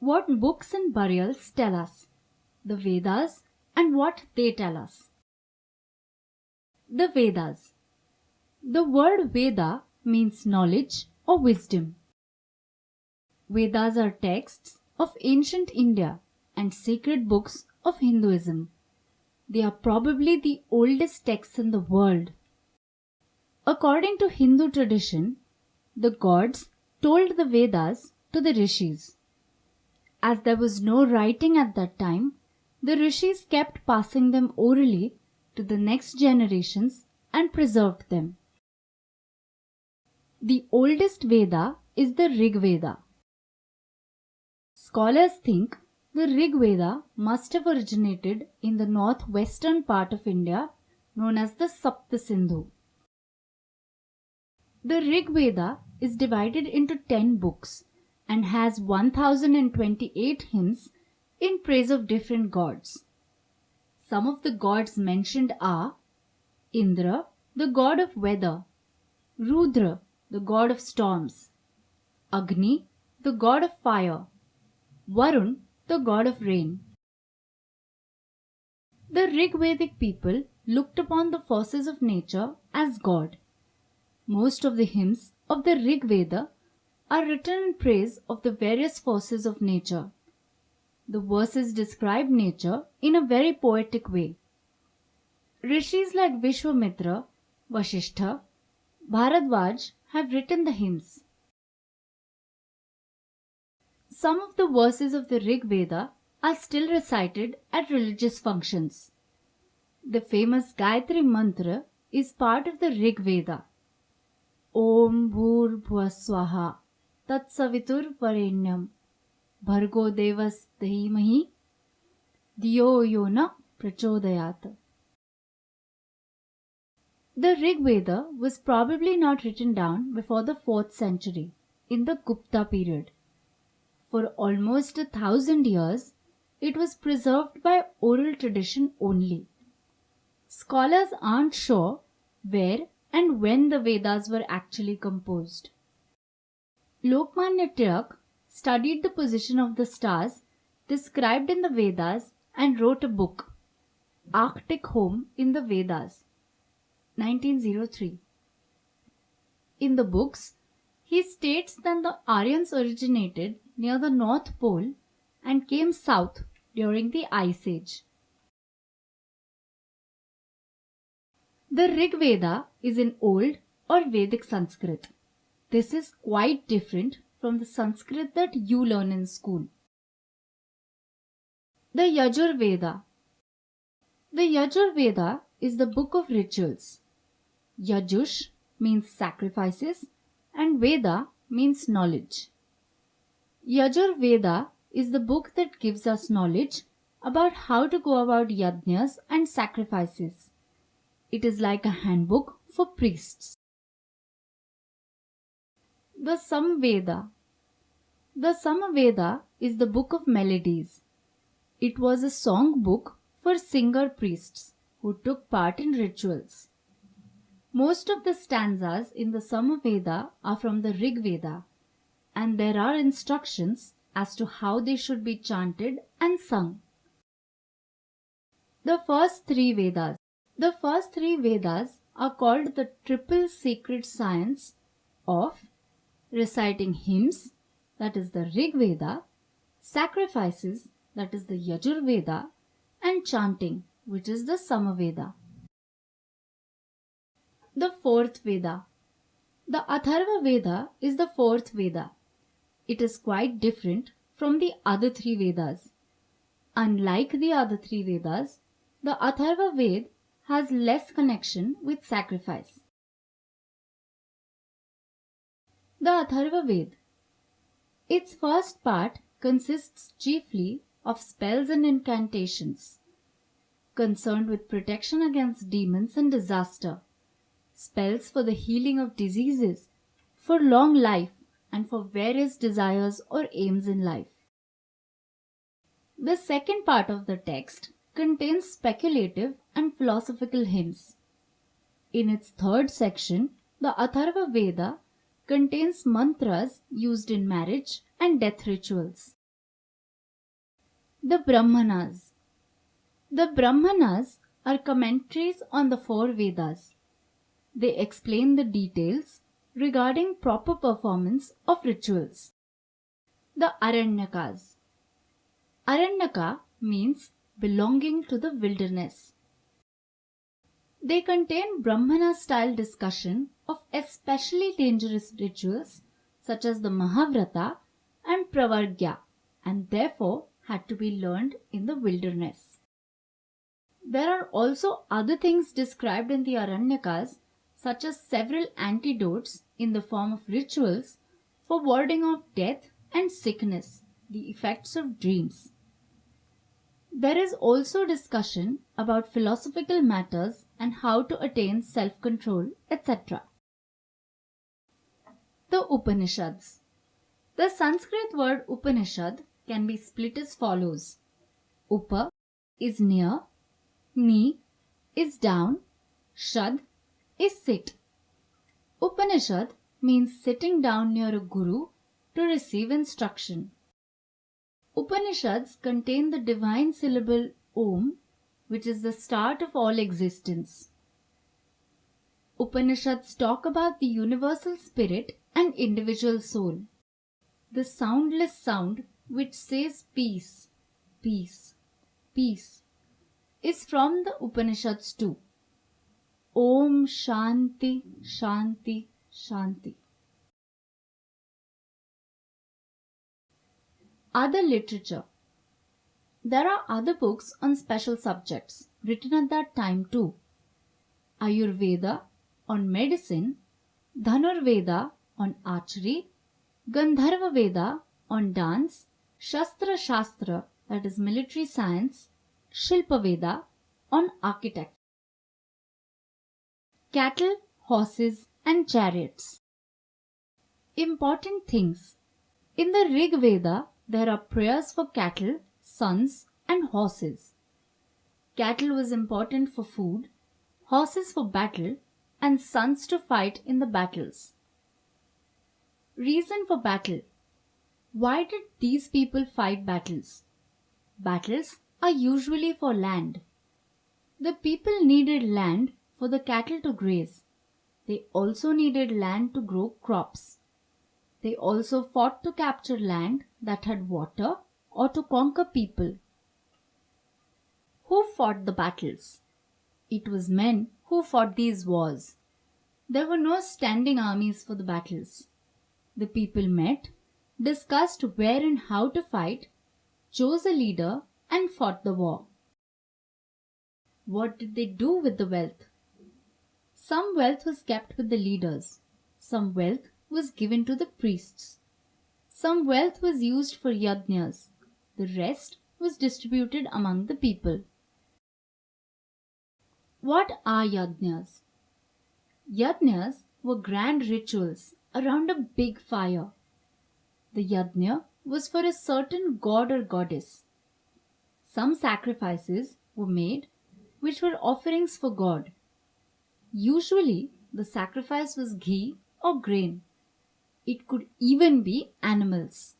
What books and burials tell us, the Vedas, and what they tell us. The Vedas. The word Veda means knowledge or wisdom. Vedas are texts of ancient India and sacred books of Hinduism. They are probably the oldest texts in the world. According to Hindu tradition, the gods told the Vedas to the rishis. As there was no writing at that time, the rishis kept passing them orally to the next generations and preserved them. The oldest Veda is the Rig Veda. Scholars think the Rig Veda must have originated in the northwestern part of India known as the Sapta Sindhu. The Rig Veda is divided into 10 books and has 1028 hymns in praise of different gods. Some of the gods mentioned are Indra, the god of weather, Rudra, the god of storms, Agni, the god of fire, Varun, the god of rain. The Rig Vedic people looked upon the forces of nature as God. Most of the hymns of the Rig Veda are written in praise of the various forces of nature. The verses describe nature in a very poetic way. Rishis like Vishwamitra, Vasishtha, Bharadwaj have written the hymns. Some of the verses of the Rig Veda are still recited at religious functions. The famous Gayatri Mantra is part of the Rig Veda. Om Bhur Bhuvaswaha Tat Savitur Varenyam Bhargo Devas Dhahimahi Diyo Yona Prachodayat. The Rig Veda was probably not written down before the 4th century, in the Gupta period. For almost 1,000 years, it was preserved by oral tradition only. Scholars aren't sure where and when the Vedas were actually composed. Lokmanya Tilak studied the position of the stars described in the Vedas and wrote a book, Arctic Home in the Vedas, 1903. In the books, he states that the Aryans originated near the North Pole and came south during the Ice Age. The Rig Veda is in Old or Vedic Sanskrit. This is quite different from the Sanskrit that you learn in school. The Yajur Veda. The Yajur Veda is the book of rituals. Yajush means sacrifices and Veda means knowledge. Yajur Veda is the book that gives us knowledge about how to go about yajnas and sacrifices. It is like a handbook for priests. The Samveda. The Samveda is the book of melodies. It was a song book for singer priests who took part in rituals. Most of the stanzas in the Samveda are from the Rig Veda, and there are instructions as to how they should be chanted and sung. The first three Vedas. The first three Vedas are called the triple sacred science of reciting hymns, that is the Rig Veda, sacrifices, that is the Yajur Veda, and chanting, which is the Samaveda. The Fourth Veda. The Atharva Veda is the Fourth Veda. It is quite different from the other three Vedas. Unlike the other three Vedas, the Atharva Veda has less connection with sacrifice. The Atharva Veda. Its first part consists chiefly of spells and incantations, concerned with protection against demons and disaster, spells for the healing of diseases, for long life, and for various desires or aims in life. The second part of the text contains speculative and philosophical hymns. In its third section, the Atharva Veda contains mantras used in marriage and death rituals. The Brahmanas. The Brahmanas are commentaries on the four Vedas. They explain the details regarding proper performance of rituals. The Aryanakas. Aranyaka means belonging to the wilderness. They contain Brahmana-style discussion of especially dangerous rituals such as the Mahavrata and Pravargya, and therefore had to be learned in the wilderness. There are also other things described in the Aranyakas, such as several antidotes in the form of rituals for warding off death and sickness, the effects of dreams. There is also discussion about philosophical matters and how to attain self-control, etc. The Upanishads. The Sanskrit word Upanishad can be split as follows. Upa is near, Ni is down, Shad is sit. Upanishad means sitting down near a guru to receive instruction. Upanishads contain the divine syllable Om, which is the start of all existence. Upanishads talk about the universal spirit and individual soul. The soundless sound which says peace, peace, peace is from the Upanishads too. Om Shanti, Shanti, Shanti. Other literature. There are other books on special subjects written at that time too. Ayurveda on medicine, Dhanurveda on archery, Gandharva Veda on dance, Shastra Shastra, that is military science, Shilpa Veda on architecture. Cattle, horses and chariots. Important things. In the Rig Veda, there are prayers for cattle, sons and horses. Cattle was important for food, horses for battle and sons to fight in the battles. Reason for battle. Why did these people fight battles? Battles are usually for land. The people needed land for the cattle to graze. They also needed land to grow crops. They also fought to capture land that had water or to conquer people. Who fought the battles? It was men who fought these wars. There were no standing armies for the battles. The people met, discussed where and how to fight, chose a leader and fought the war. What did they do with the wealth? Some wealth was kept with the leaders. Some wealth was given to the priests. Some wealth was used for yajnas. The rest was distributed among the people. What are yajnas? Yajnas were grand rituals around a big fire. The yajna was for a certain god or goddess. Some sacrifices were made which were offerings for God. Usually the sacrifice was ghee or grain. It could even be animals.